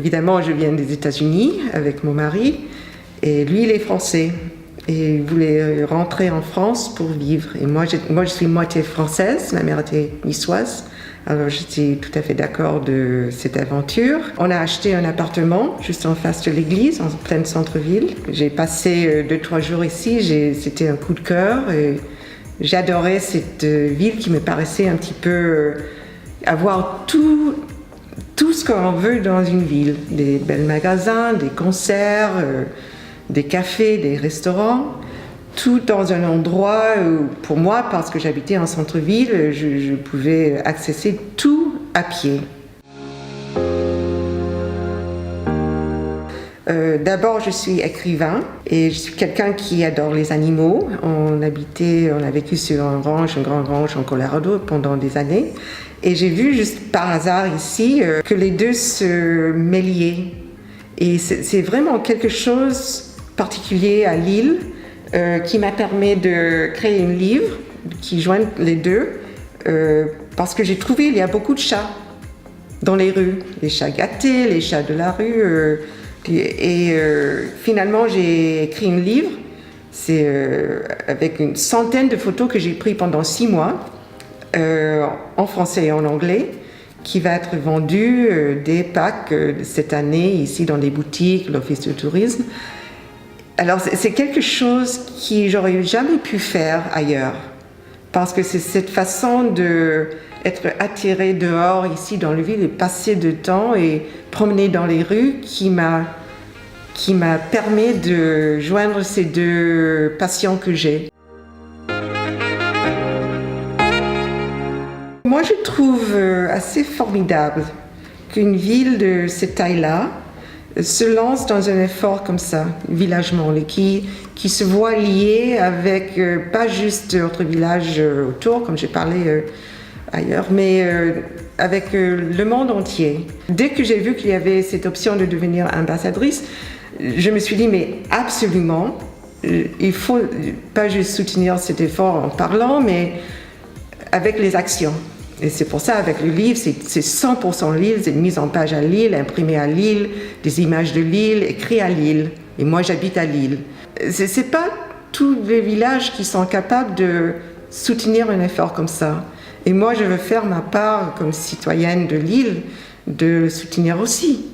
évidemment, je viens des États-Unis avec mon mari, et lui, il est français. Et il voulait rentrer en France pour vivre. Et moi, je suis moitié française, ma mère était niçoise. Alors j'étais tout à fait d'accord de cette aventure. On a acheté un appartement juste en face de l'église, en plein centre-ville. J'ai passé 2-3 jours ici, c'était un coup de cœur. Et j'adorais cette ville qui me paraissait un petit peu avoir tout ce qu'on veut dans une ville. Des bels magasins, des concerts, des cafés, des restaurants, tout dans un endroit où, pour moi, parce que j'habitais en centre-ville, je pouvais accéder tout à pied. D'abord, je suis écrivain et je suis quelqu'un qui adore les animaux. On a vécu sur un grand ranch en Colorado pendant des années. Et j'ai vu juste par hasard ici que les deux se mêlaient. Et c'est vraiment quelque chose particulier à Lille qui m'a permis de créer un livre qui joint les deux parce que j'ai trouvé qu'il y a beaucoup de chats dans les rues, les chats gâtés, les chats de la rue finalement j'ai écrit un livre, c'est avec une centaine de photos que j'ai prises pendant 6 mois en français et en anglais qui va être vendu dès Pâques cette année ici dans les boutiques, l'Office du tourisme. Alors c'est quelque chose que j'aurais jamais pu faire ailleurs parce que c'est cette façon d'être attiré dehors ici dans la ville et passer du temps et promener dans les rues qui m'a permis de joindre ces deux passions que j'ai. Moi je trouve assez formidable qu'une ville de cette taille-là se lance dans un effort comme ça, villagement, qui se voit lié avec pas juste autres villages autour, comme j'ai parlé ailleurs, mais avec le monde entier. Dès que j'ai vu qu'il y avait cette option de devenir ambassadrice, je me suis dit, mais absolument, il faut pas juste soutenir cet effort en parlant, mais avec les actions. Et c'est pour ça, avec le livre, c'est 100% Lille, c'est une mise en page à Lille, imprimé à Lille, des images de Lille, écrit à Lille. Et moi, j'habite à Lille. C'est pas tous les villages qui sont capables de soutenir un effort comme ça. Et moi, je veux faire ma part comme citoyenne de Lille, de le soutenir aussi.